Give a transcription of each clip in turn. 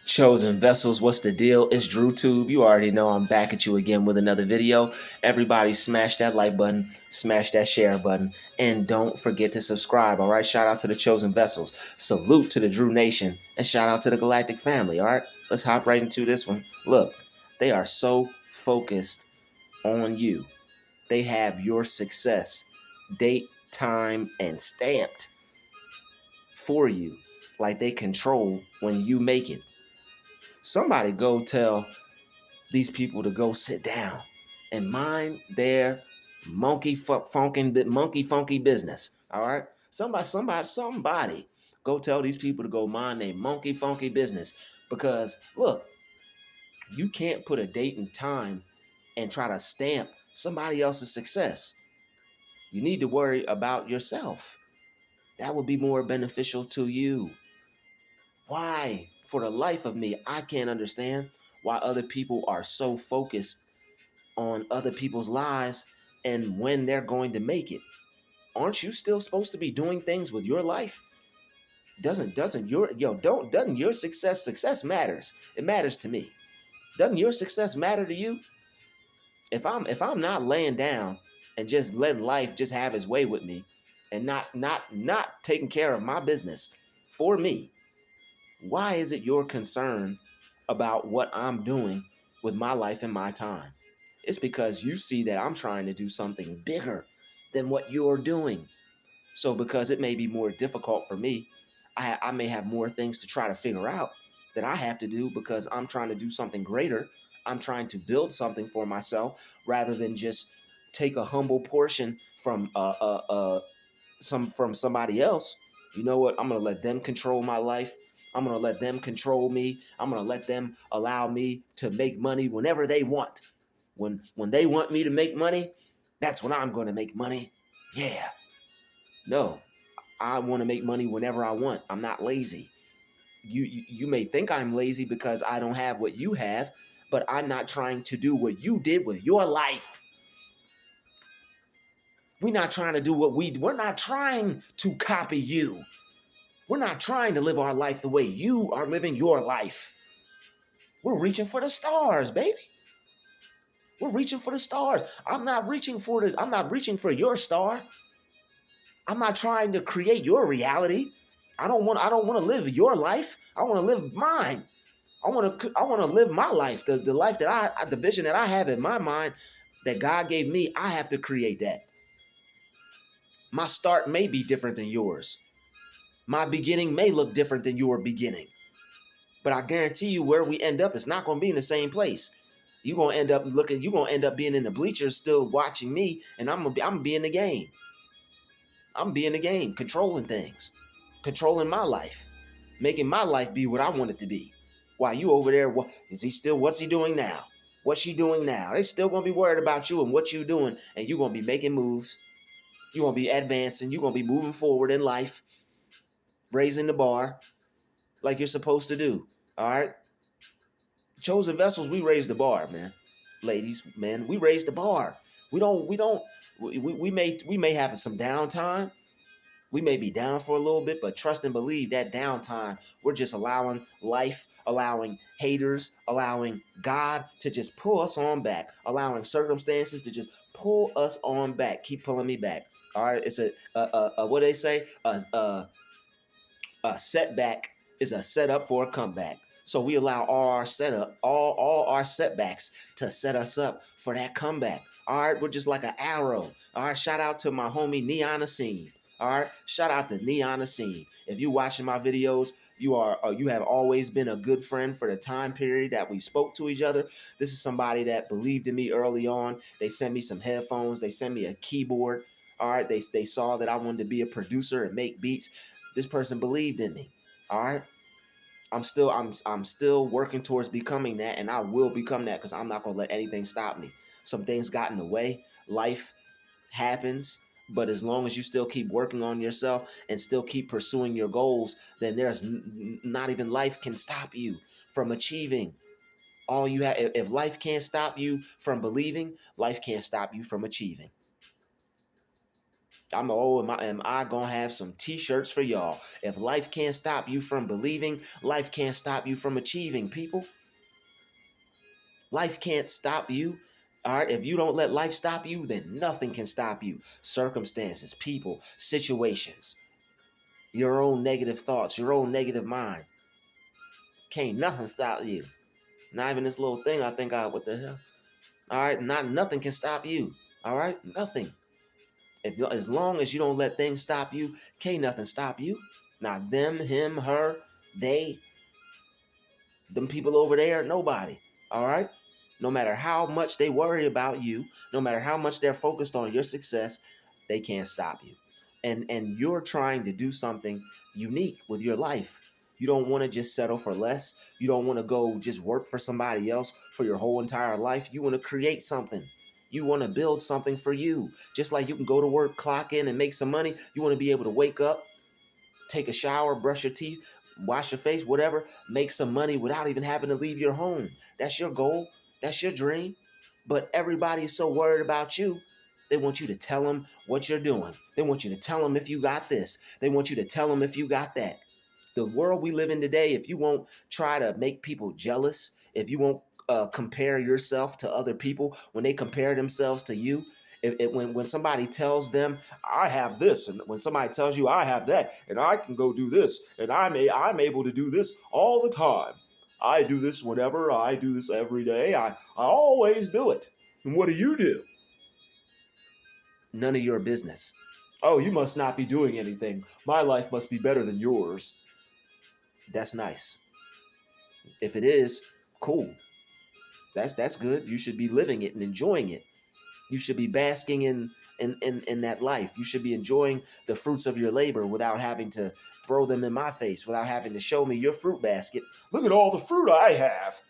Chosen vessels, what's the deal? It's Druuill. You already know I'm back at you again with another video. Everybody smash that like button, smash that share button, and don't forget to subscribe, all right? Shout out to the Chosen Vessels. Salute to the Drew Nation, and shout out to the Galactic family, all right? Let's hop right into this one. Look, they are so focused on you. They have your success, date, time, and stamped for you, like they control when you make it. Somebody go tell these people to go sit down and mind their monkey funky business. All right. Somebody go tell these people to go mind their monkey funky business. Because look, you can't put a date and time and try to stamp somebody else's success. You need to worry about yourself. That would be more beneficial to you. Why? For the life of me, I can't understand why other people are so focused on other people's lives and when they're going to make it. Aren't you still supposed to be doing things with your life? Doesn't your success matters? It matters to me. Doesn't your success matter to you? If I'm not laying down and just letting life just have its way with me and not taking care of my business for me, why is it your concern about what I'm doing with my life and my time? It's because you see that I'm trying to do something bigger than what you're doing. So because it may be more difficult for me, I may have more things to try to figure out that I have to do because I'm trying to do something greater. I'm trying to build something for myself rather than just take a humble portion from somebody else. You know what? I'm gonna let them control my life. I'm gonna let them control me. I'm gonna let them allow me to make money whenever they want. When they want me to make money, that's when I'm gonna make money. Yeah. No, I want to make money whenever I want. I'm not lazy. You may think I'm lazy because I don't have what you have, but I'm not trying to do what you did with your life. We're not trying to do we're not trying to copy you. We're not trying to live our life the way you are living your life. We're reaching for the stars, baby. We're reaching for the stars. I'm not reaching for your star. I'm not trying to create your reality. I don't want to live your life. I want to live mine. I want to live my life. The life that the vision that I have in my mind that God gave me, I have to create that. My start may be different than yours. My beginning may look different than your beginning. But I guarantee you where we end up is not going to be in the same place. You're going to end up being in the bleachers still watching me, and I'm gonna be in the game. I'm be in the game, controlling things, controlling my life, making my life be what I want it to be. While you over there, what's he doing now? What's she doing now? They still gonna be worried about you and what you doing, and you're gonna be making moves. You're gonna be advancing. You're gonna be moving forward in life, raising the bar like you're supposed to do. All right, chosen vessels, we raise the bar, man. Ladies, men, we raise the bar. We may have some downtime. We may be down for a little bit, but trust and believe that downtime, we're just allowing life, allowing haters, allowing God to just pull us on back, allowing circumstances to just pull us on back, keep pulling me back. All right, it's a what they say, a setback is a setup for a comeback. So we allow all our setbacks to set us up for that comeback. All right, we're just like an arrow. All right, shout out to my homie Neon Scene. All right, shout out to Neon Scene. If you watching my videos, you have always been a good friend for the time period that we spoke to each other. This is somebody that believed in me early on. They sent me some headphones. They sent me a keyboard. All right, they saw that I wanted to be a producer and make beats. This person believed in me. All right. I'm still working towards becoming that, and I will become that because I'm not gonna let anything stop me. Some things got in the way. Life happens, but as long as you still keep working on yourself and still keep pursuing your goals, then there's not even life can stop you from achieving. All you have, if life can't stop you from believing, life can't stop you from achieving. Am I gonna have some t-shirts for y'all? If life can't stop you from believing, life can't stop you from achieving, people. Life can't stop you. All right, if you don't let life stop you, then nothing can stop you. Circumstances, people, situations, your own negative thoughts, your own negative mind. Can't nothing stop you. Not even this little thing. I think what the hell? All right, nothing can stop you. All right, nothing. As long as you don't let things stop you, can't nothing stop you. Not them, him, her, they, them people over there, nobody. All right? No matter how much they worry about you, no matter how much they're focused on your success, they can't stop you. And you're trying to do something unique with your life. You don't want to just settle for less. You don't want to go just work for somebody else for your whole entire life. You want to create something. You want to build something for you. Just like you can go to work, clock in, and make some money. You want to be able to wake up, take a shower, brush your teeth, wash your face, whatever, make some money without even having to leave your home. That's your goal. That's your dream. But everybody is so worried about you. They want you to tell them what you're doing. They want you to tell them if you got this. They want you to tell them if you got that. The world we live in today, if you won't try to make people jealous, if you won't compare yourself to other people when they compare themselves to you, when somebody tells them I have this, and when somebody tells you I have that, and I can go do this, and I'm able to do this all the time. I do this whenever, I do this every day. I always do it. And what do you do? None of your business. Oh, you must not be doing anything. My life must be better than yours. That's nice. If it is, cool. That's good. You should be living it and enjoying it. You should be basking in that life. You should be enjoying the fruits of your labor without having to throw them in my face, without having to show me your fruit basket. Look at all the fruit I have.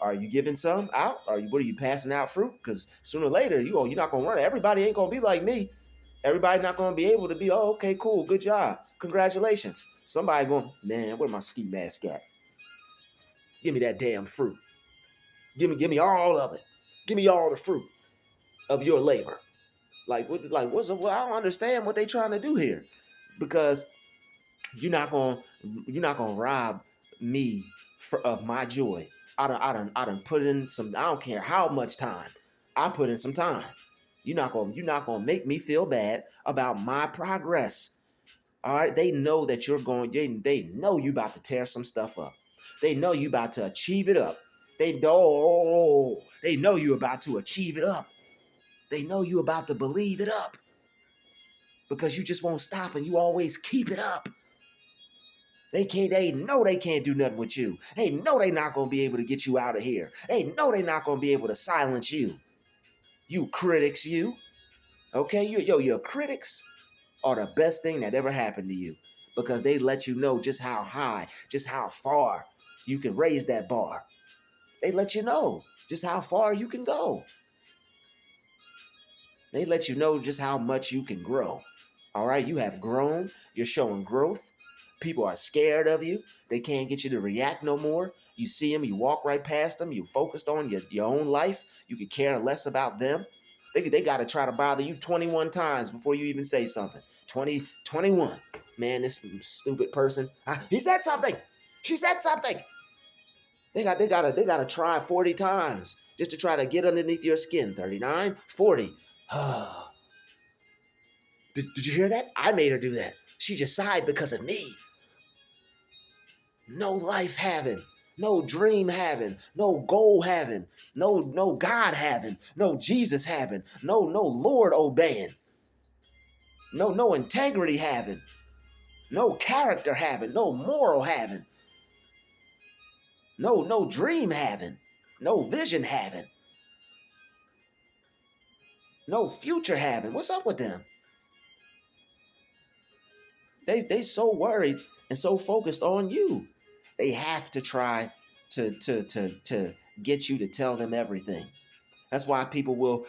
Are you giving some out? What are you passing out fruit? Because sooner or later, you're not gonna run it. Everybody ain't gonna be like me. Everybody not gonna be able to be, oh, okay, cool, good job. Congratulations. Somebody going, man, where my ski mask at? Give me that damn fruit. Give me all of it. Give me all the fruit of your labor. Well, I don't understand what they trying to do here, because you're not gonna rob me of my joy. I done put in some. I don't care how much time I put in some time. You're not gonna make me feel bad about my progress. All right, they know that you're going. They know you about to tear some stuff up. They know you about to achieve it up. They know you about to achieve it up. They know you about to believe it up, because you just won't stop and you always keep it up. They know they can't do nothing with you. They know they not gonna be able to get you out of here. They know they not gonna be able to silence you. You critics, you. Okay, your critics are the best thing that ever happened to you, because they let you know just how high, just how far you can raise that bar. They let you know just how far you can go. They let you know just how much you can grow. All right, you have grown. You're showing growth. People are scared of you. They can't get you to react no more. You see them, you walk right past them. You focused on your own life. You could care less about them. They got to try to bother you 21 times before you even say something. 21. Man, this stupid person. He said something. She said something. They gotta try 40 times just to try to get underneath your skin. 39, 40. Did you hear that? I made her do that. She just sighed because of me. No life having, no dream having, no goal having, no God having, no Jesus having, no Lord obeying, no integrity having, no character having, no moral having, no dream having, no vision having, no future having. What's up with them? They so worried and so focused on you. They have to try to get you to tell them everything. That's why people will,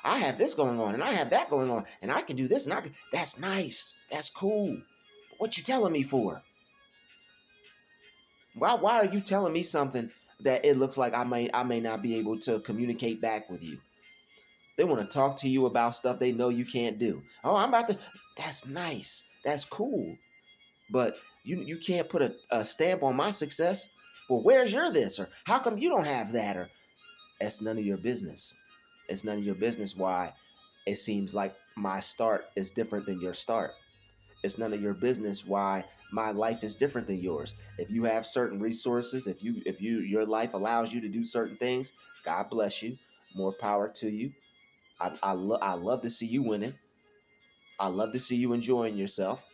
I have this going on and I have that going on and I can do this and that's nice. That's cool. But what you telling me for? Why are you telling me something that it looks like I may not be able to communicate back with you? They want to talk to you about stuff they know you can't do. Oh, I'm about to. That's nice. That's cool. But you can't put a stamp on my success. Well, where's your this? Or how come you don't have that? Or that's none of your business. It's none of your business why it seems like my start is different than your start. It's none of your business why my life is different than yours. If you have certain resources, if you your life allows you to do certain things, God bless you. More power to you. I love to see you winning. I love to see you enjoying yourself.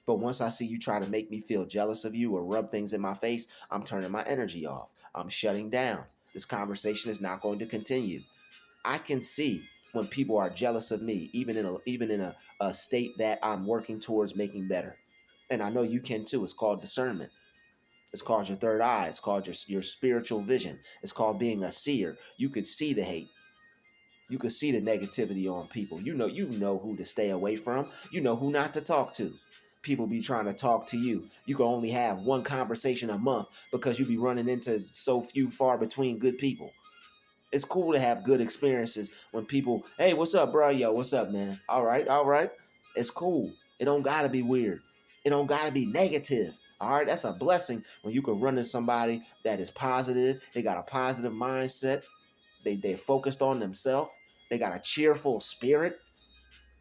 But once I see you try to make me feel jealous of you or rub things in my face, I'm turning my energy off. I'm shutting down. This conversation is not going to continue. I can see when people are jealous of me, even in a state that I'm working towards making better. And I know you can too. It's called discernment. It's called your third eye. It's called your spiritual vision. It's called being a seer. You could see the hate. You could see the negativity on people. You know who to stay away from. You know who not to talk to. People be trying to talk to you. You can only have one conversation a month because you be running into so few far between good people. It's cool to have good experiences when people, hey, what's up, bro? Yo, what's up, man? All right, all right. It's cool. It don't gotta be weird. It don't gotta be negative. All right, that's a blessing when you can run into somebody that is positive. They got a positive mindset. They're focused on themselves. They got a cheerful spirit.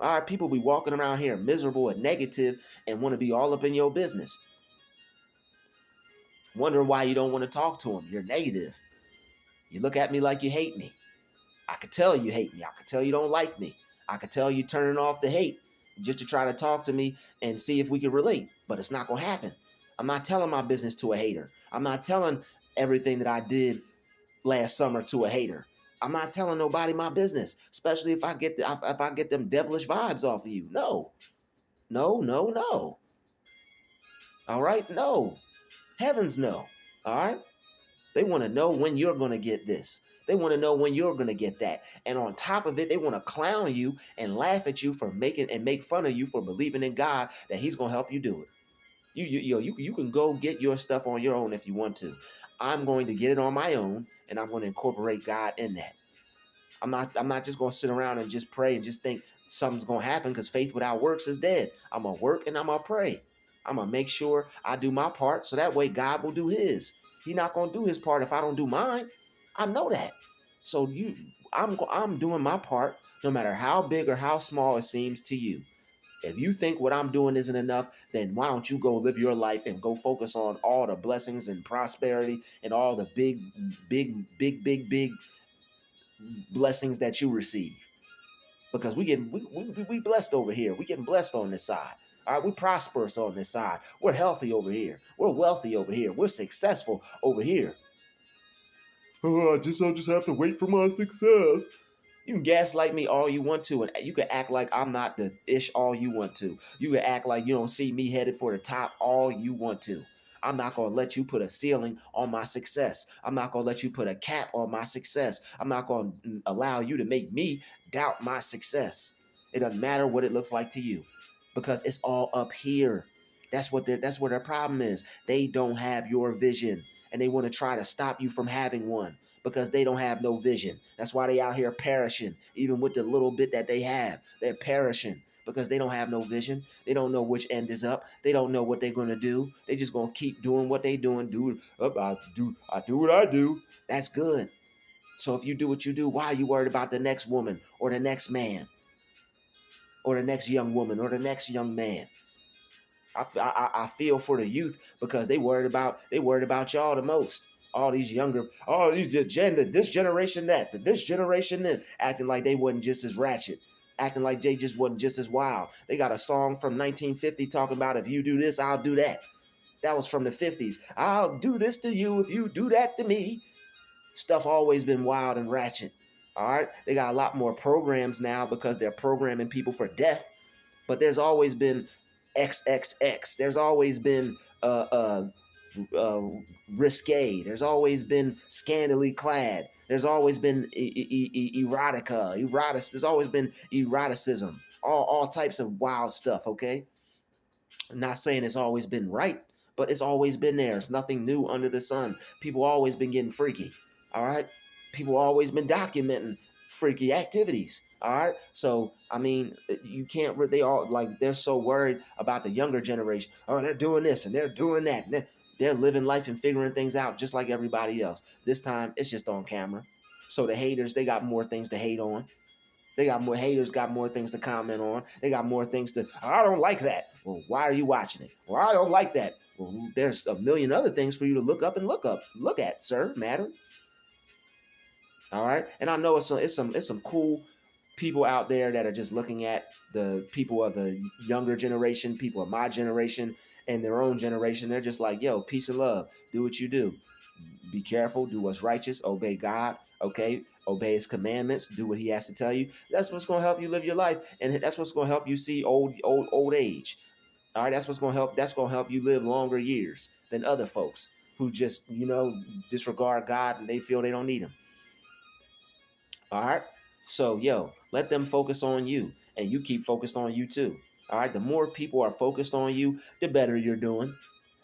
All right, people be walking around here miserable and negative and want to be all up in your business. Wondering why you don't want to talk to them. You're negative. You look at me like you hate me. I could tell you hate me. I could tell you don't like me. I could tell you turning off the hate just to try to talk to me and see if we can relate. But it's not going to happen. I'm not telling my business to a hater. I'm not telling everything that I did last summer to a hater. I'm not telling nobody my business, especially if I get them devilish vibes off of you. No, no, no, no. All right, no. Heavens no. All right. They want to know when you're going to get this. They want to know when you're going to get that. And on top of it, they want to clown you and laugh at you for making and make fun of you for believing in God that He's going to help you do it. You can go get your stuff on your own if you want to. I'm going to get it on my own, and I'm going to incorporate God in that. I'm not just going to sit around and just pray and just think something's going to happen because faith without works is dead. I'm going to work and I'm going to pray. I'm going to make sure I do my part so that way God will do His. He's not going to do His part if I don't do mine. I know that. So I'm doing my part no matter how big or how small it seems to you. If you think what I'm doing isn't enough, then why don't you go live your life and go focus on all the blessings and prosperity and all the big blessings that you receive? Because we blessed over here. We getting blessed on this side. All right, we prosperous on this side. We're healthy over here. We're wealthy over here. We're successful over here. Oh, I'll just have to wait for my success. You can gaslight me all you want to, and you can act like I'm not the ish all you want to. You can act like you don't see me headed for the top all you want to. I'm not going to let you put a ceiling on my success. I'm not going to let you put a cap on my success. I'm not going to allow you to make me doubt my success. It doesn't matter what it looks like to you because it's all up here. That's where their problem is. They don't have your vision and they want to try to stop you from having one because they don't have no vision. That's why they out here perishing. Even with the little bit that they have, they're perishing because they don't have no vision. They don't know which end is up. They don't know what they're gonna do. They just gonna keep doing what they doing. I do what I do. That's good. So if you do what you do, why are you worried about the next woman or the next man or the next young woman or the next young man? I feel for the youth because they worried about y'all the most. All these younger, all these this generation this generation this, acting like they wasn't just as ratchet, acting like they just wasn't just as wild. They got a song from 1950 talking about if you do this, I'll do that. That was from the 50s. I'll do this to you if you do that to me. Stuff always been wild and ratchet. All right, they got a lot more programs now because they're programming people for death. But there's always been XXX. There's always been uh, risque. There's always been scantily clad. There's always been erotica. There's always been eroticism. All types of wild stuff. Okay, I'm not saying it's always been right, but it's always been there. It's nothing new under the sun. People always been getting freaky. All right, people always been documenting freaky activities. All right. So, I mean, you can't, they all like, they're so worried about the younger generation. Oh, they're doing this and they're doing that. And they're living life and figuring things out just like everybody else. This time it's just on camera. So the haters, they got more things to hate on. They got more haters, got more things to comment on. They got more things to, I don't like that. Well, why are you watching it? Well, I don't like that. Well, there's a million other things for you to look at, sir, madam. All right. And I know it's some cool people out there that are just looking at the people of the younger generation, people of my generation and their own generation. They're just like, yo, peace and love. Do what you do. Be careful, do what's righteous, obey God, okay? Obey his commandments, do what he has to tell you. That's what's going to help you live your life, and that's what's going to help you see old age. All right, that's what's going to help. That's going to help you live longer years than other folks who just, disregard God and they feel they don't need him. All right. So, yo, let them focus on you, and you keep focused on you too. All right. The more people are focused on you, the better you're doing.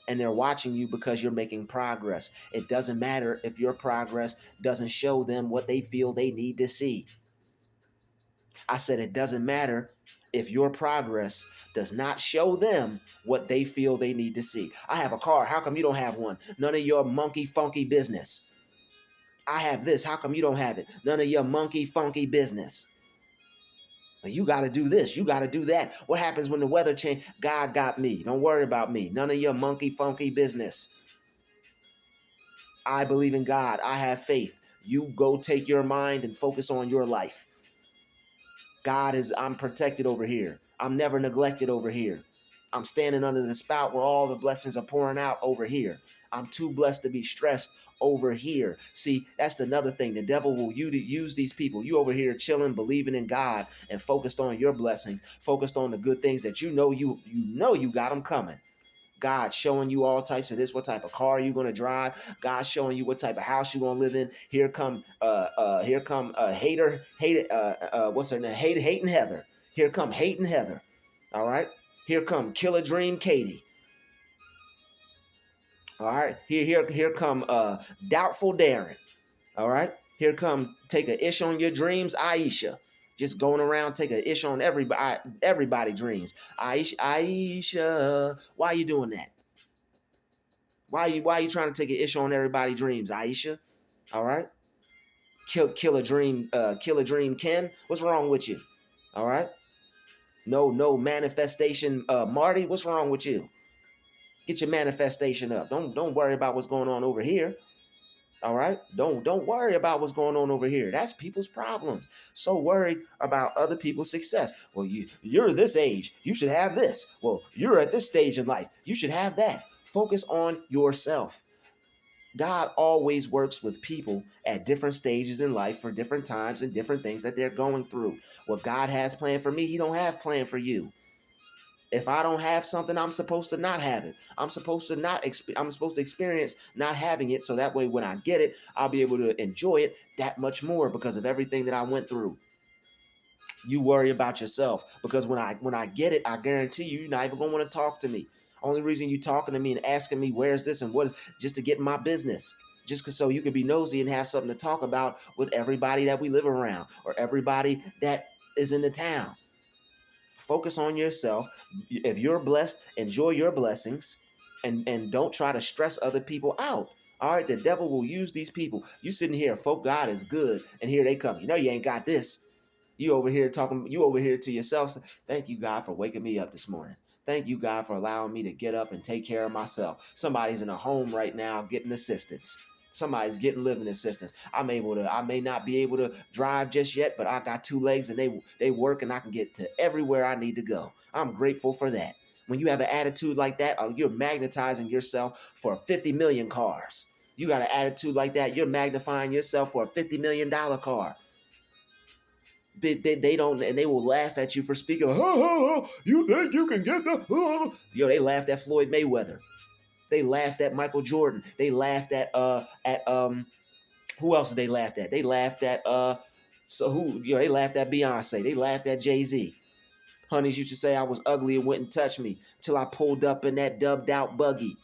And they're watching you because you're making progress. It doesn't matter if your progress doesn't show them what they feel they need to see. I said it doesn't matter if your progress does not show them what they feel they need to see. I have a car. How come you don't have one? None of your monkey funky business. I have this. How come you don't have it? None of your monkey funky business. You got to do this. You got to do that. What happens when the weather changes? God got me. Don't worry about me. None of your monkey funky business. I believe in God. I have faith. You go take your mind and focus on your life. I'm protected over here. I'm never neglected over here. I'm standing under the spout where all the blessings are pouring out over here. I'm too blessed to be stressed over here. See, that's another thing. The devil will use these people. You over here chilling, believing in God, and focused on your blessings, focused on the good things that you know you got them coming. God showing you all types of this, what type of car you're gonna drive. God showing you what type of house you're gonna live in. Here come what's her name? Hating Heather. Here come Hating Heather. All right. Here come Killer Dream Katie. All right. Here come Doubtful Darren. All right. Here come Take a Ish on Your Dreams, Aisha. Just going around take a ish on everybody dreams. Aisha, why are you doing that? Why are you trying to take an ish on everybody dreams, Aisha? All right. Killer Dream Ken. What's wrong with you? All right. No manifestation, Marty. What's wrong with you? Get your manifestation up. Don't worry about what's going on over here. All right. Don't worry about what's going on over here. That's people's problems. So worried about other people's success. Well, you're this age. You should have this. Well, you're at this stage in life. You should have that. Focus on yourself. God always works with people at different stages in life for different times and different things that they're going through. What God has planned for me, he don't have planned for you. If I don't have something, I'm supposed to not have it. I'm supposed to experience not having it, so that way when I get it, I'll be able to enjoy it that much more because of everything that I went through. You worry about yourself, because when I get it, I guarantee you're not even gonna want to talk to me. Only reason you talking to me and asking me where's this and what is, just to get in my business. Just so you can be nosy and have something to talk about with everybody that we live around or everybody that is in the town. Focus on yourself. If you're blessed, enjoy your blessings, and don't try to stress other people out. All right, the devil will use these people. You sitting here, folk, God is good, and here they come. You know you ain't got this. You over here to yourself. Thank you, God, for waking me up this morning. Thank you, God, for allowing me to get up and take care of myself. Somebody's in a home right now getting assistance. Somebody's getting living assistance. I may not be able to drive just yet, but I got two legs and they work and I can get to everywhere I need to go. I'm grateful for that. When you have an attitude like that, you're magnetizing yourself for 50 million cars. You got an attitude like that, you're magnifying yourself for a $50 million car. They don't, and they will laugh at you for speaking. You think you can get the? They laughed at Floyd Mayweather. They laughed at Michael Jordan. They laughed at who else did they laugh at? They laughed at they laughed at Beyonce. They laughed at Jay-Z. Honeys used to say I was ugly and wouldn't touch me till I pulled up in that dubbed out buggy.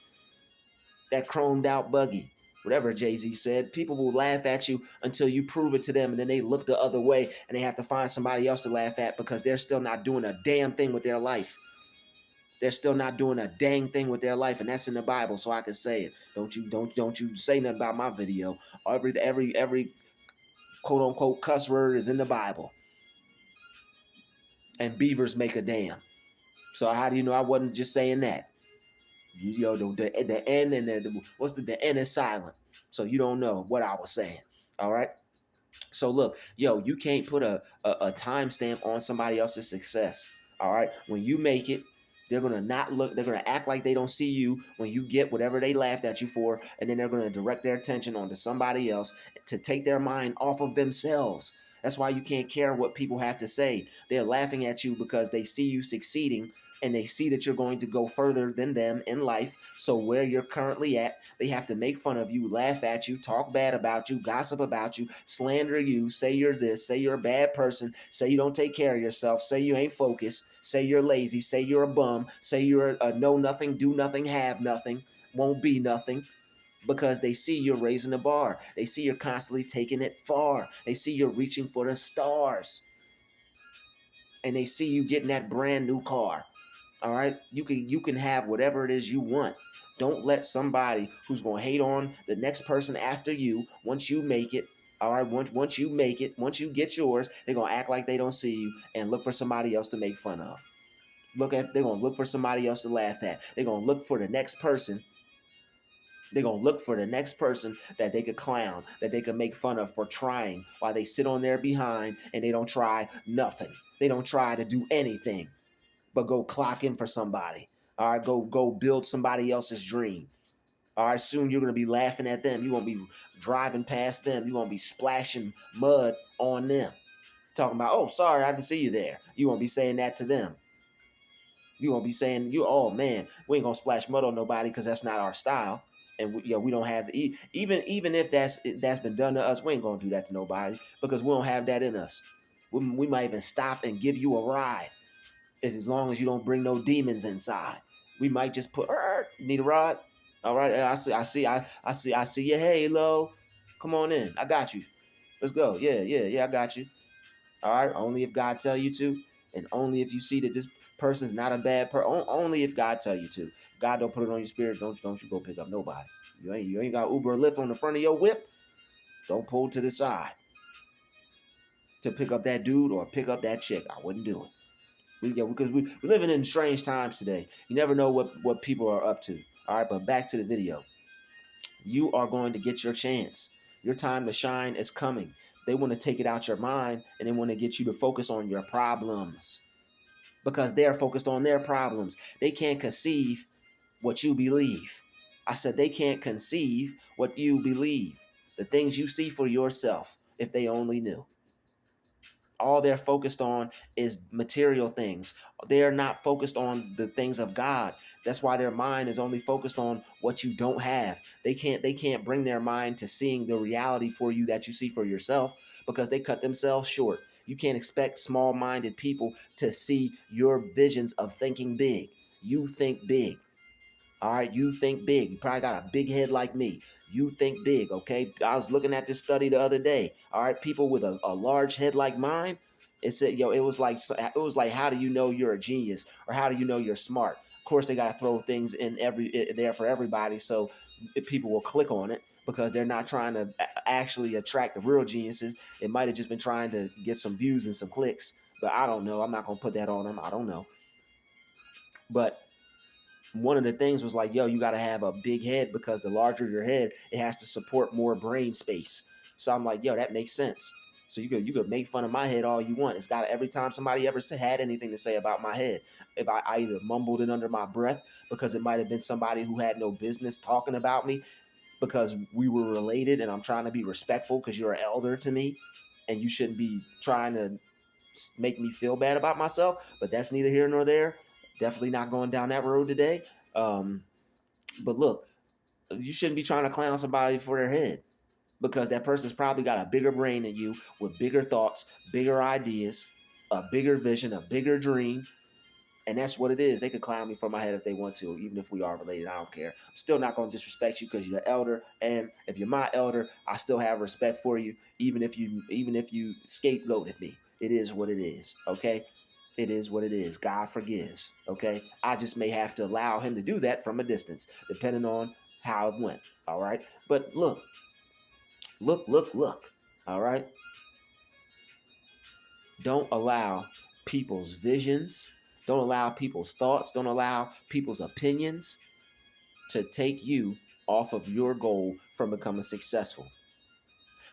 That chromed out buggy. Whatever Jay-Z said, people will laugh at you until you prove it to them, and then they look the other way and they have to find somebody else to laugh at because they're still not doing a damn thing with their life. They're still not doing a dang thing with their life, and that's in the Bible, so I can say it. Don't you say nothing about my video. Every quote unquote cuss word is in the Bible. And beavers make a dam. So how do you know I wasn't just saying that? The N and the N is silent. So you don't know what I was saying. All right. So look, you can't put a timestamp on somebody else's success. All right. When you make it, they're gonna not look, they're gonna act like they don't see you when you get whatever they laughed at you for, and then they're gonna direct their attention onto somebody else to take their mind off of themselves. That's why you can't care what people have to say. They're laughing at you because they see you succeeding and they see that you're going to go further than them in life. So where you're currently at, they have to make fun of you, laugh at you, talk bad about you, gossip about you, slander you, say you're this, say you're a bad person, say you don't take care of yourself, say you ain't focused, say you're lazy, say you're a bum, say you're a know nothing, do nothing, have nothing, won't be nothing. Because they see you're raising the bar. They see you're constantly taking it far. They see you're reaching for the stars. And they see you getting that brand new car. All right, you can have whatever it is you want. Don't let somebody who's going to hate on the next person after you once you make it. All right, once you make it, once you get yours, they're going to act like they don't see you and look for somebody else to make fun of. They're going to look for somebody else to laugh at. They're going to look for the next person. They're going to look for the next person that they could clown, that they could make fun of for trying, while they sit on their behind and they don't try nothing. They don't try to do anything but go clock in for somebody. All right, go build somebody else's dream. All right, soon you're going to be laughing at them. You're going to be driving past them. You're going to be splashing mud on them. Talking about, oh, sorry, I didn't see you there. You're going to be saying that to them. You're going to be saying, oh, man, we ain't going to splash mud on nobody because that's not our style. And we don't have even if that's been done to us, we ain't going to do that to nobody because we don't have that in us. We might even stop and give you a ride. As long as you don't bring no demons inside, we might just put. Need a ride? All right, I see your halo. Come on in. I got you. Let's go. Yeah. I got you. All right. Only if God tell you to, and only if you see that this person's not a bad person. Only if God tell you to. If God don't put it on your spirit, don't you go pick up nobody. You ain't got Uber or Lyft on the front of your whip. Don't pull to the side to pick up that dude or pick up that chick. I wouldn't do it. Because we're living in strange times today. You never know what people are up to. All right, but back to the video. You are going to get your chance. Your time to shine is coming. They want to take it out your mind and they want to get you to focus on your problems because they're focused on their problems. They can't conceive what you believe. I said they can't conceive what you believe. The things you see for yourself, if they only knew. All they're focused on is material things. They're not focused on the things of God. That's why their mind is only focused on what you don't have. They can't bring their mind to seeing the reality for you that you see for yourself because they cut themselves short. You can't expect small-minded people to see your visions of thinking big. You think big. All right, you think big. You probably got a big head like me. You think big, okay? I was looking at this study the other day. All right, people with a large head like mine, it said, it was like, how do you know you're a genius or how do you know you're smart? Of course, they got to throw things in there for everybody, so people will click on it because they're not trying to actually attract the real geniuses. It might have just been trying to get some views and some clicks, but I don't know. I'm not gonna put that on them. I don't know, but one of the things was like, you got to have a big head because the larger your head, it has to support more brain space. So I'm like, that makes sense. So you could make fun of my head all you want. It's got every time somebody ever had anything to say about my head, if I either mumbled it under my breath because it might have been somebody who had no business talking about me because we were related and I'm trying to be respectful because you're an elder to me and you shouldn't be trying to make me feel bad about myself, but that's neither here nor there. Definitely not going down that road today. But look, you shouldn't be trying to clown somebody for their head because that person's probably got a bigger brain than you with bigger thoughts, bigger ideas, a bigger vision, a bigger dream. And that's what it is. They can clown me from my head if they want to, even if we are related. I don't care. I'm still not going to disrespect you because you're an elder. And if you're my elder, I still have respect for you, even if you scapegoated me. It is what it is. Okay. It is what it is. God forgives. Okay. I just may have to allow him to do that from a distance, depending on how it went. All right. But look. All right. Don't allow people's visions, don't allow people's thoughts, don't allow people's opinions to take you off of your goal from becoming successful.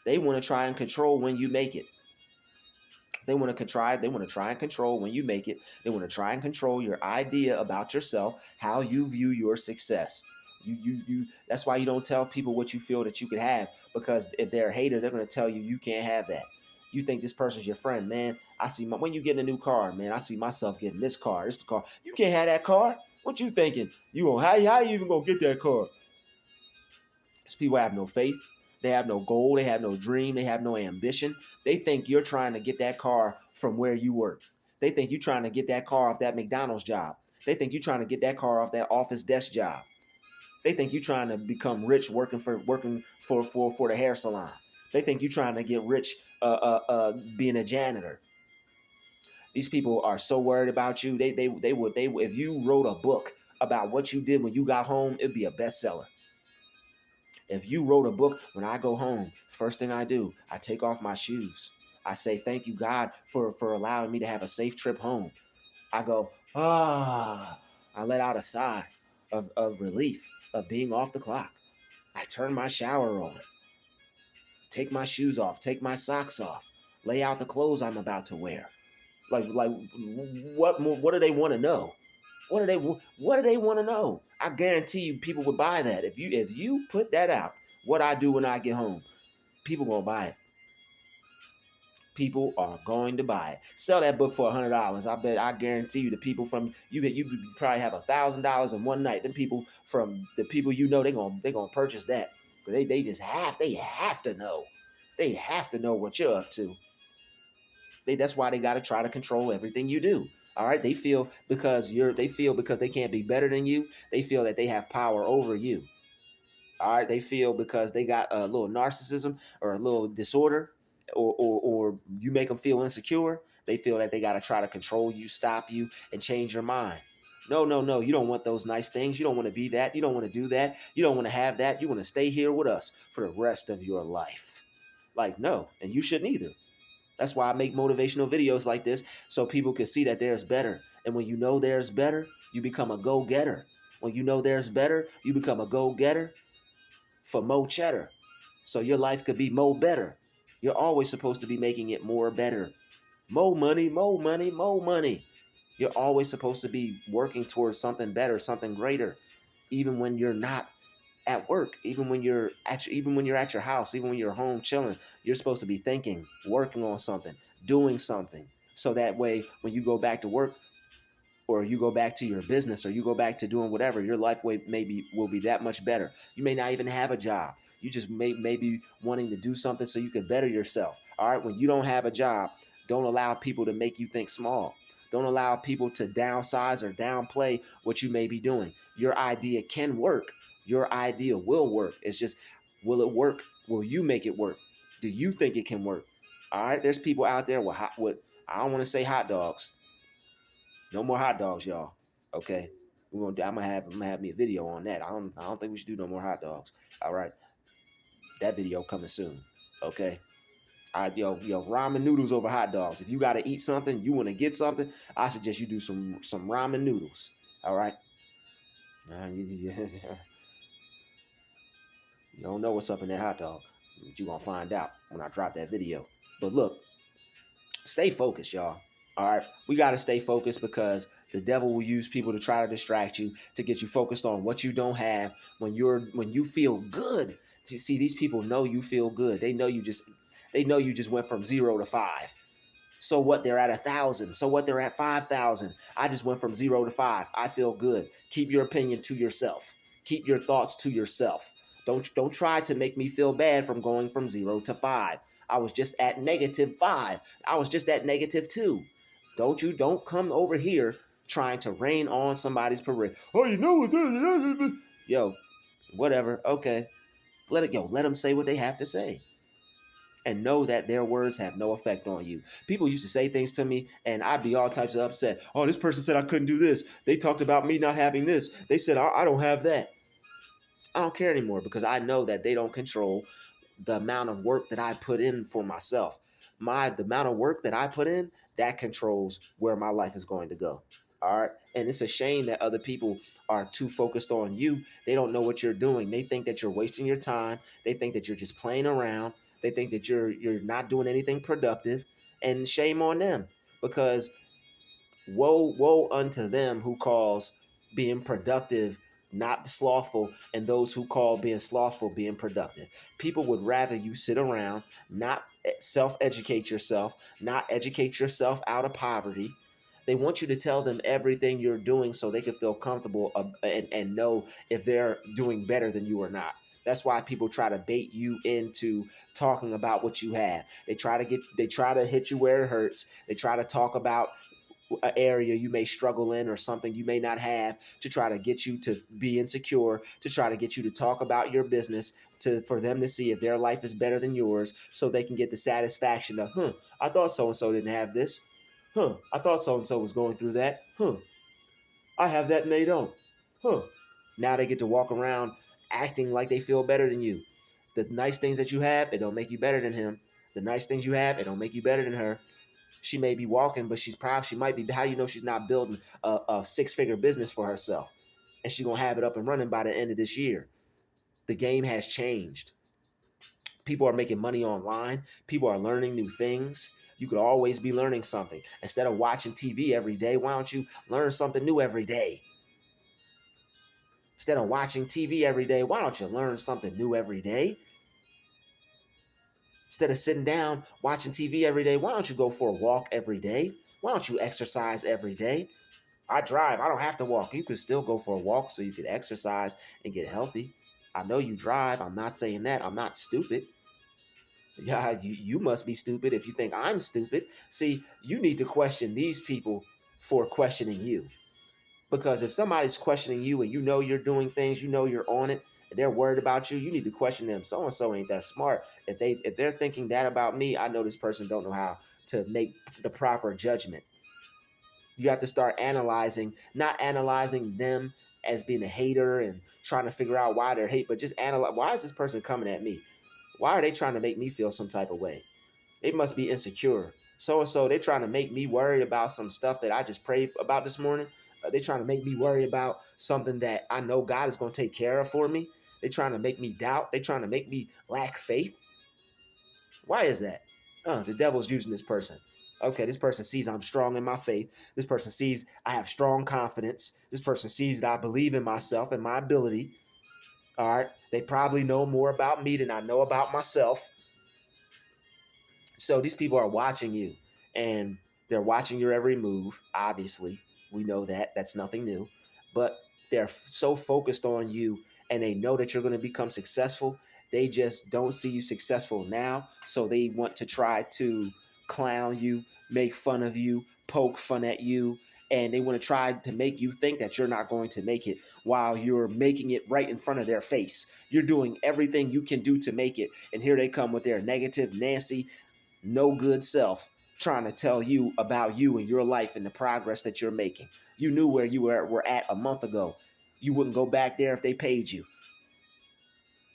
They want to try and control when you make it. They want to try and control when you make it. They want to try and control your idea about yourself, how you view your success. You that's why you don't tell people what you feel that you could have, because if they're a hater, they're going to tell you you can't have that. You think this person's your friend, man. When you get a new car, man, I see myself getting this car. This the car. You can't have that car. What you thinking? How you even gonna get that car? These people have no faith. They have no goal. They have no dream. They have no ambition. They think you're trying to get that car from where you work. They think you're trying to get that car off that McDonald's job. They think you're trying to get that car off that office desk job. They think you're trying to become rich working for the hair salon. They think you're trying to get rich being a janitor. These people are so worried about you. They would if you wrote a book about what you did when you got home, it'd be a bestseller. If you wrote a book, when I go home, first thing I do, I take off my shoes. I say, thank you, God, for allowing me to have a safe trip home. I go, I let out a sigh of relief of being off the clock. I turn my shower on, take my shoes off, take my socks off, lay out the clothes I'm about to wear. Like what more? What do they want to know? What do they want to know? I guarantee you, people would buy that if you put that out. What I do when I get home, people gonna buy it. People are going to buy it. Sell that book for $100. I guarantee you, the people from you probably have $1,000 in one night. Then people from the people they gonna purchase that, because they have to know. They have to know what you're up to. That's why they got to try to control everything you do. All right, they feel because they can't be better than you. They feel that they have power over you. All right, they feel because they got a little narcissism or a little disorder, or you make them feel insecure. They feel that they got to try to control you, stop you, and change your mind. No. You don't want those nice things. You don't want to be that. You don't want to do that. You don't want to have that. You want to stay here with us for the rest of your life. Like, no, and you shouldn't either. That's why I make motivational videos like this, so people can see that there's better. And when you know there's better, you become a go-getter. When you know there's better, you become a go-getter for more cheddar. So your life could be more better. You're always supposed to be making it more better. More money, more money, more money. You're always supposed to be working towards something better, something greater, even when you're not at work, even when you're at your house, even when you're home chilling. You're supposed to be thinking, working on something, doing something, so that way when you go back to work, or you go back to your business, or you go back to doing whatever, your life will be that much better. You may not even have a job. You just may be wanting to do something so you can better yourself. All right, when you don't have a job, don't allow people to make you think small. Don't allow people to downsize or downplay what you may be doing. Your idea can work. Your idea will work. It's just, will it work? Will you make it work? Do you think it can work? All right, there's people out there with I don't want to say hot dogs. No more hot dogs, y'all. Okay, I'm gonna have me a video on that. I don't think we should do no more hot dogs. All right, that video coming soon. Okay. Ramen noodles over hot dogs. If you got to eat something, you want to get something, I suggest you do some ramen noodles. All right. You don't know what's up in that hot dog, but you're going to find out when I drop that video. But look, stay focused, y'all. All right. We got to stay focused, because the devil will use people to try to distract you, to get you focused on what you don't have when you feel good. See, these people know you feel good. They know you just went from 0 to 5. So what? They're at 1,000. So what? They're at 5,000. I just went from 0 to 5. I feel good. Keep your opinion to yourself. Keep your thoughts to yourself. Don't try to make me feel bad from going from 0 to 5. I was just at -5. I was just at -2. Don't come over here trying to rain on somebody's parade. Oh, you know what? Yo, whatever. Okay, let them say what they have to say, and know that their words have no effect on you. People used to say things to me, and I'd be all types of upset. Oh, this person said I couldn't do this. They talked about me not having this. They said I don't have that. I don't care anymore because I know that they don't control the amount of work that I put in for myself. The amount of work that I put in, that controls where my life is going to go. All right. And it's a shame that other people are too focused on you. They don't know what you're doing. They think that you're wasting your time. They think that you're just playing around. They think that you're not doing anything productive. And shame on them, because woe unto them who calls being productive not slothful, and those who call being slothful being productive. People would rather you sit around, not self-educate yourself, not educate yourself out of poverty. They want you to tell them everything you're doing so they can feel comfortable, and know if they're doing better than you or not. That's why people try to bait you into talking about what you have. They try to hit you where it hurts. They try to talk about an area you may struggle in or something you may not have, to try to get you to be insecure, to try to get you to talk about your business, to for them to see if their life is better than yours, so they can get the satisfaction of, I thought so and so didn't have this. I thought so and so was going through that. I have that and they don't. Huh. Now they get to walk around acting like they feel better than you. The nice things that you have, it don't make you better than him. The nice things you have, it don't make you better than her. She may be walking, but she might be. How do you know she's not building a six-figure business for herself, and she's gonna have it up and running by the end of this year? The game has changed. People are making money online. People are learning new things. You could always be learning something. Instead of watching TV every day, why don't you learn something new every day? Instead of watching TV every day, why don't you learn something new every day? Instead of sitting down watching TV every day, why don't you go for a walk every day? Why don't you exercise every day? I drive. I don't have to walk. You could still go for a walk so you could exercise and get healthy. I know you drive. I'm not saying that. I'm not stupid. Yeah, you must be stupid if you think I'm stupid. See, you need to question these people for questioning you. Because if somebody's questioning you and you know you're doing things, you know you're on it, and they're worried about you, you need to question them. So and so ain't that smart. If they're thinking that about me, I know this person don't know how to make the proper judgment. You have to start analyzing, not analyzing them as being a hater and trying to figure out why they're hate, but just analyze, why is this person coming at me? Why are they trying to make me feel some type of way? They must be insecure. So and so, they're trying to make me worry about some stuff that I just prayed about this morning. They're trying to make me worry about something that I know God is going to take care of for me. They're trying to make me doubt. They're trying to make me lack faith. Why is that? The devil's using this person. Okay, this person sees I'm strong in my faith. This person sees I have strong confidence. This person sees that I believe in myself and my ability. All right, they probably know more about me than I know about myself. So these people are watching you, and they're watching your every move. Obviously, we know that. That's nothing new. But they're so focused on you, and they know that you're going to become successful. They just don't see you successful now. So they want to try to clown you, make fun of you, poke fun at you. And they want to try to make you think that you're not going to make it while you're making it right in front of their face. You're doing everything you can do to make it. And here they come with their negative Nancy, no good self, trying to tell you about you and your life and the progress that you're making. You knew where you were at a month ago. You wouldn't go back there if they paid you.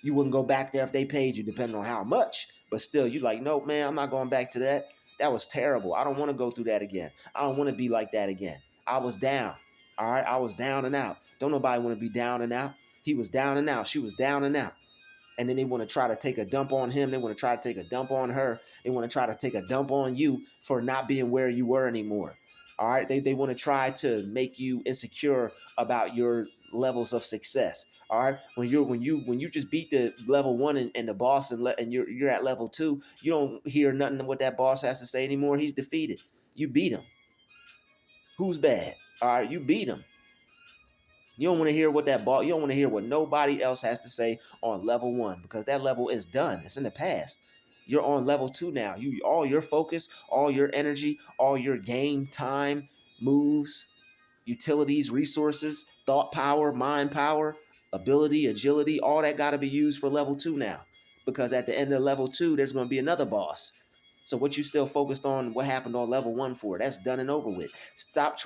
You wouldn't go back there if they paid you, depending on how much. But still, you're like, nope, man, I'm not going back to that. That was terrible. I don't want to go through that again. I don't want to be like that again. I was down. All right, I was down and out. Don't nobody want to be down and out. He was down and out. She was down and out. And then they want to try to take a dump on him. They want to try to take a dump on her. They want to try to take a dump on you for not being where you were anymore. All right, they want to try to make you insecure about your levels of success. All right, when you just beat the level one and the boss, and you're at level two, you don't hear nothing what that boss has to say anymore. He's defeated. You beat him. Who's bad? All right, you beat him. You don't want to hear what that ball. You don't want to hear what nobody else has to say on level one, because that level is done. It's in the past. You're on level two now. All your focus, all your energy, all your game time, moves. utilities, resources, thought power, mind power, ability, agility, all that got to be used for level 2 now. Because at the end of level 2, there's going to be another boss. So what you still focused on what happened on level 1 for? That's done and over with. Stop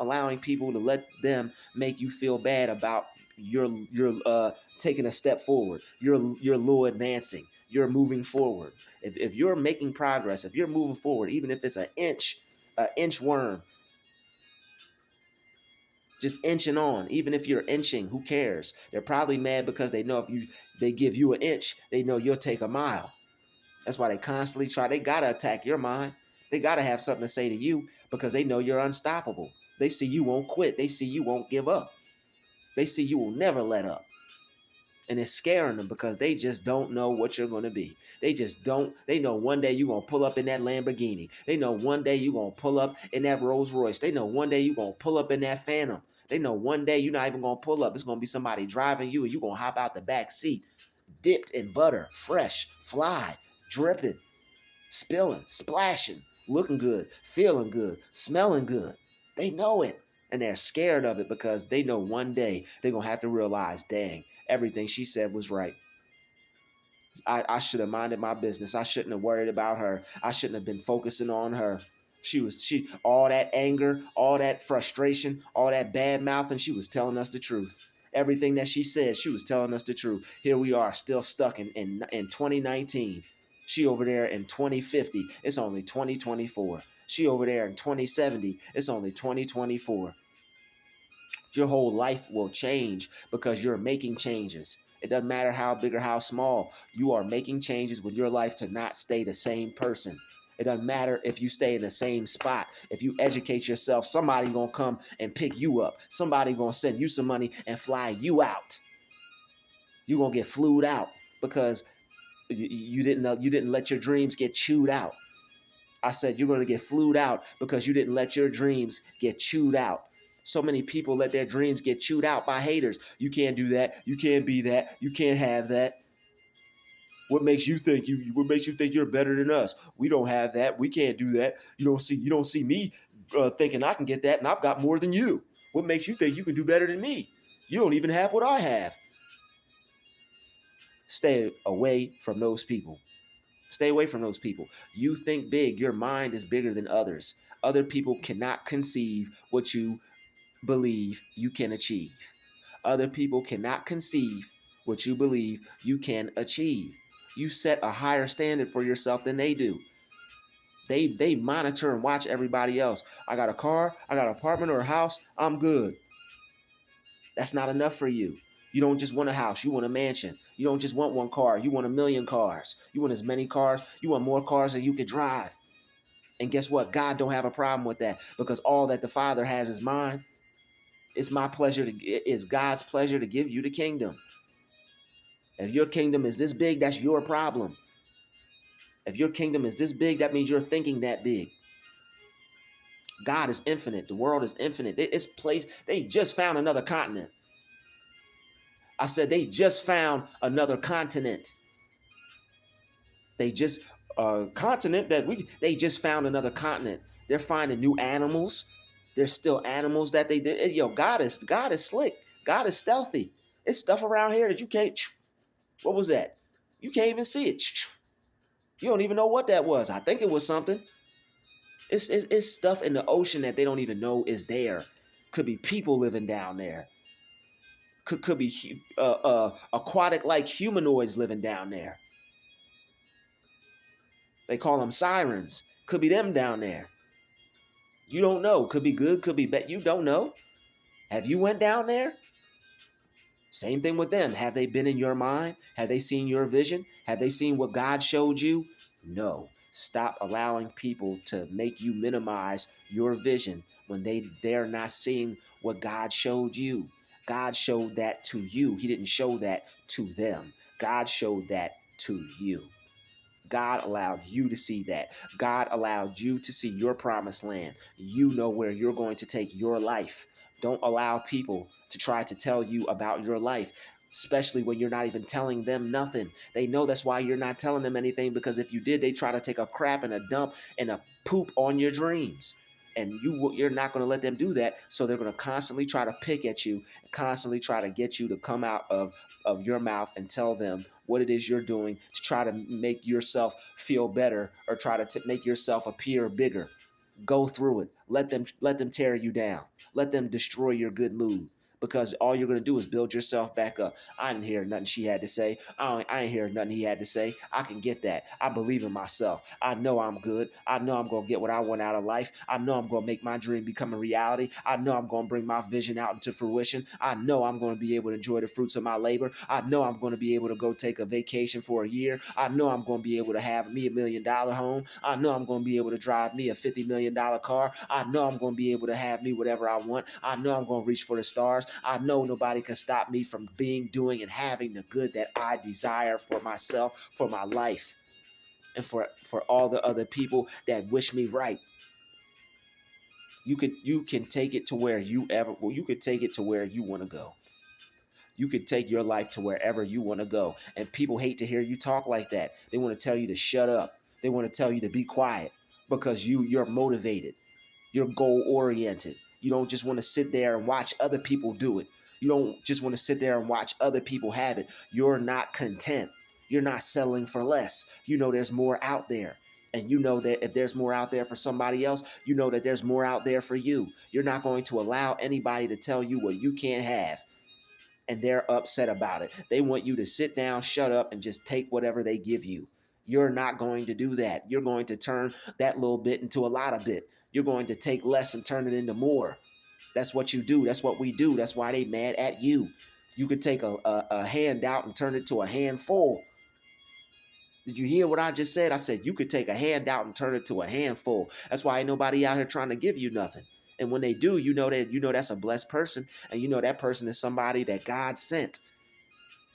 allowing people to let them make you feel bad about your taking a step forward. You're low advancing. You're moving forward. If you're making progress, if you're moving forward, even if it's an inch worm, just inching on. Even if you're inching, who cares? They're probably mad because they know if they give you an inch, they know you'll take a mile. That's why they constantly try. They gotta attack your mind. They gotta have something to say to you because they know you're unstoppable. They see you won't quit. They see you won't give up. They see you will never let up. And it's scaring them because they just don't know what you're going to be. They just don't. They know one day you're going to pull up in that Lamborghini. They know one day you're going to pull up in that Rolls Royce. They know one day you're going to pull up in that Phantom. They know one day you're not even going to pull up. It's going to be somebody driving you and you're going to hop out the back seat, dipped in butter, fresh, fly, dripping, spilling, splashing, looking good, feeling good, smelling good. They know it. And they're scared of it because they know one day they're going to have to realize, dang, everything she said was right. I should have minded my business. I shouldn't have worried about her. I shouldn't have been focusing on her. She all that anger, all that frustration, all that bad mouthing, she was telling us the truth. Everything that she said, she was telling us the truth. Here we are, still stuck in 2019. She over there in 2050. It's only 2024. She over there in 2070. It's only 2024. Your whole life will change because you're making changes. It doesn't matter how big or how small. You are making changes with your life to not stay the same person. It doesn't matter if you stay in the same spot. If you educate yourself, somebody gonna come and pick you up. Somebody gonna send you some money and fly you out. You're gonna get flued out because you didn't let your dreams get chewed out. I said you're gonna get flued out because you didn't let your dreams get chewed out. So many people let their dreams get chewed out by haters. You can't do that. You can't be that. You can't have that. What makes you think you're better than us? We don't have that. We can't do that. You don't see me thinking I can get that, and I've got more than you. What makes you think you can do better than me? You don't even have what I have. Stay away from those people. Stay away from those people. You think big. Your mind is bigger than others. Other people cannot conceive what you believe you can achieve. Other people cannot conceive what you believe you can achieve. You set a higher standard for yourself than they do. They monitor and watch everybody else. I got a car, I got an apartment or a house, I'm good. That's not enough for you. You don't just want a house, you want a mansion. You don't just want one car, you want 1,000,000 cars. You want as many cars, you want more cars than you can drive. And guess what? God don't have a problem with that because all that the Father has is mine. It is God's pleasure to give you the kingdom. If your kingdom is this big, that's your problem. If your kingdom is this big, that means you're thinking that big. God is infinite. The world is infinite. They just found another continent. I said they just found another continent. They just they just found another continent. They're finding new animals. There's still animals that they did. God is slick. God is stealthy. It's stuff around here that you can't. What was that? You can't even see it. You don't even know what that was. I think it was something. It's stuff in the ocean that they don't even know is there. Could be people living down there. Could be aquatic like humanoids living down there. They call them sirens. Could be them down there. You don't know. Could be good. Could be bad. You don't know. Have you went down there? Same thing with them. Have they been in your mind? Have they seen your vision? Have they seen what God showed you? No. Stop allowing people to make you minimize your vision when they're not seeing what God showed you. God showed that to you. He didn't show that to them. God showed that to you. God allowed you to see that. God allowed you to see your promised land. You know where you're going to take your life. Don't allow people to try to tell you about your life, especially when you're not even telling them nothing. They know that's why you're not telling them anything, because if you did, they try to take a crap and a dump and a poop on your dreams. and you're not going to let them do that. So they're going to constantly try to pick at you, constantly try to get you to come out of your mouth and tell them what it is you're doing to try to make yourself feel better, or try to make yourself appear bigger. Go through it. Let them tear you down. Let them destroy your good mood, because all you're gonna do is build yourself back up. I didn't hear nothing she had to say. I ain't hear nothing he had to say. I can get that. I believe in myself. I know I'm good. I know I'm gonna get what I want out of life. I know I'm gonna make my dream become a reality. I know I'm gonna bring my vision out into fruition. I know I'm gonna be able to enjoy the fruits of my labor. I know I'm gonna be able to go take a vacation for a year. I know I'm gonna be able to have me $1 million home. I know I'm gonna be able to drive me a $50 million car. I know I'm gonna be able to have me whatever I want. I know I'm gonna reach for the stars. I know nobody can stop me from being, doing, and having the good that I desire for myself, for my life, and for all the other people that wish me right. You can take it to where you could take it to where you want to go. You could take your life to wherever you want to go. And people hate to hear you talk like that. They want to tell you to shut up. They want to tell you to be quiet, because you're motivated. You're goal oriented. You don't just want to sit there and watch other people do it. You don't just want to sit there and watch other people have it. You're not content. You're not settling for less. You know there's more out there. And you know that if there's more out there for somebody else, you know that there's more out there for you. You're not going to allow anybody to tell you what you can't have. And they're upset about it. They want you to sit down, shut up, and just take whatever they give you. You're not going to do that. You're going to turn that little bit into a lot of bit. You're going to take less and turn it into more. That's what you do. That's what we do. That's why they mad at you. You could take a handout and turn it to a handful. Did you hear what I just said? I said you could take a handout and turn it to a handful. That's why ain't nobody out here trying to give you nothing. And when they do, you know that's a blessed person, and you know that person is somebody that God sent.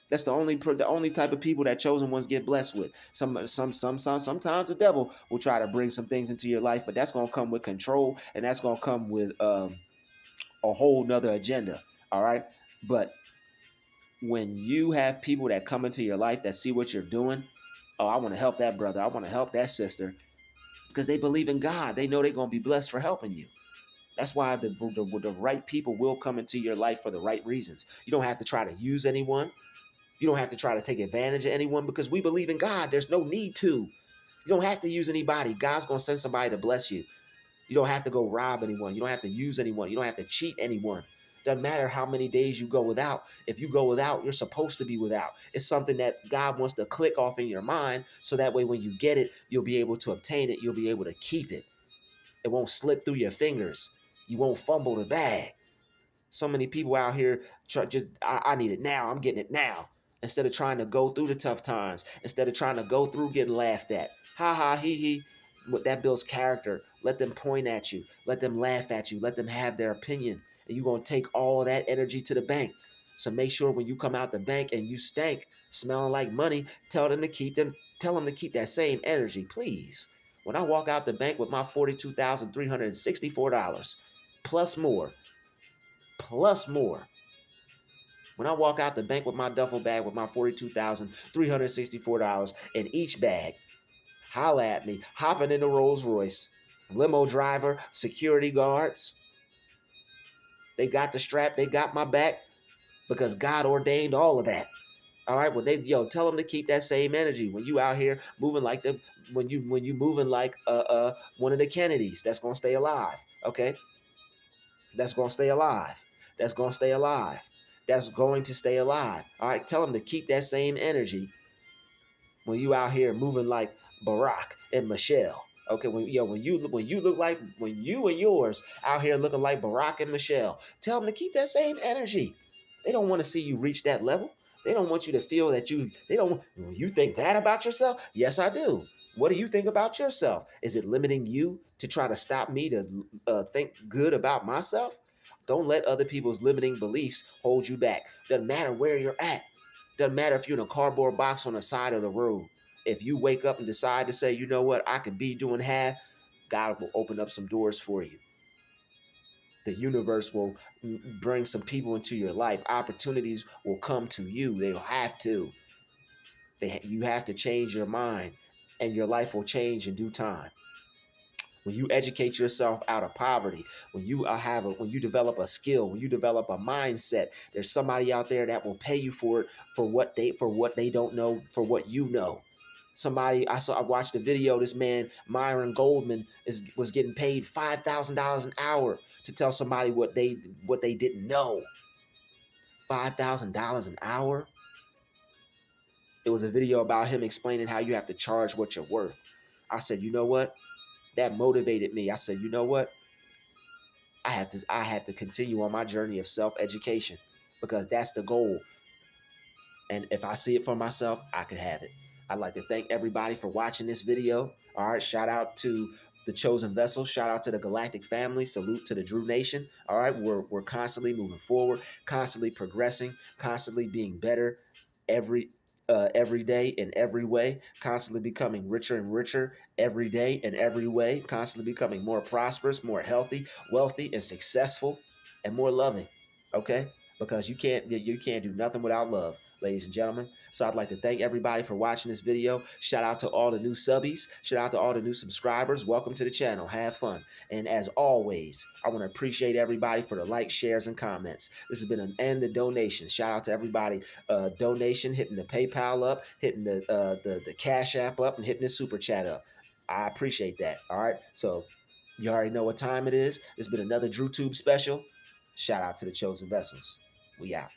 That's the only type of people that chosen ones get blessed with. Sometimes the devil will try to bring some things into your life, but that's gonna come with control, and that's gonna come with a whole nother agenda. All right, but when you have people that come into your life that see what you're doing, oh, I want to help that brother. I want to help that sister, because they believe in God. They know they're gonna be blessed for helping you. That's why the right people will come into your life for the right reasons. You don't have to try to use anyone. You don't have to try to take advantage of anyone, because we believe in God. There's no need to. You don't have to use anybody. God's going to send somebody to bless you. You don't have to go rob anyone. You don't have to use anyone. You don't have to cheat anyone. Doesn't matter how many days you go without. If you go without, you're supposed to be without. It's something that God wants to click off in your mind, so that way when you get it, you'll be able to obtain it. You'll be able to keep it. It won't slip through your fingers. You won't fumble the bag. So many people out here I need it now. I'm getting it now. Instead of trying to go through the tough times, instead of trying to go through getting laughed at. Ha ha, he he. That builds character. Let them point at you. Let them laugh at you. Let them have their opinion. And you're going to take all of that energy to the bank. So make sure when you come out the bank and you stank, smelling like money, tell them to keep that same energy, please. When I walk out the bank with my $42,364 plus more, plus more. When I walk out the bank with my duffel bag with my $42,364 in each bag, holla at me, hopping in the Rolls Royce, limo driver, security guards. They got the strap, they got my back, because God ordained all of that. All right, tell them to keep that same energy when you out here moving like when you moving like one of the Kennedys that's gonna stay alive. Okay, that's gonna stay alive. That's gonna stay alive. That's going to stay alive. All right, tell them to keep that same energy when you out here moving like Barack and Michelle. Okay, when you look like, when you and yours out here looking like Barack and Michelle, tell them to keep that same energy. They don't want to see you reach that level. They don't want you to feel that they don't. You think that about yourself? Yes, I do. What do you think about yourself? Is it limiting you to try to stop me to think good about myself? Don't let other people's limiting beliefs hold you back. Doesn't matter where you're at. Doesn't matter if you're in a cardboard box on the side of the road. If you wake up and decide to say, you know what, I could be doing half, God will open up some doors for you. The universe will bring some people into your life. Opportunities will come to you. They'll have to. You have to change your mind, and your life will change in due time. When you educate yourself out of poverty, when you when you develop a skill, when you develop a mindset, there's somebody out there that will pay you for it, for what they don't know, for what you know. Somebody I watched a video. This man Myron Goldman was getting paid $5,000 an hour to tell somebody what they didn't know. $5,000 an hour. It was a video about him explaining how you have to charge what you're worth. I said, you know what? That motivated me. I said, you know what? I have to continue on my journey of self-education because that's the goal. And if I see it for myself, I could have it. I'd like to thank everybody for watching this video. All right, shout out to the Chosen Vessel. Shout out to the Galactic family. Salute to the Druuill Nation. All right, we're constantly moving forward, constantly progressing, constantly being better every day in every way, constantly becoming richer and richer every day in every way, constantly becoming more prosperous, more healthy, wealthy, and successful, and more loving. Okay, because you can't do nothing without love, ladies and gentlemen. So I'd like to thank everybody for watching this video. Shout out to all the new subbies. Shout out to all the new subscribers. Welcome to the channel. Have fun. And as always, I want to appreciate everybody for the likes, shares, and comments. This has been and the donation. Shout out to everybody donation, hitting the PayPal up, hitting the Cash App up, and hitting the Super Chat up. I appreciate that. All right. So you already know what time it is. It's been another DruTube special. Shout out to the Chosen Vessels. We out.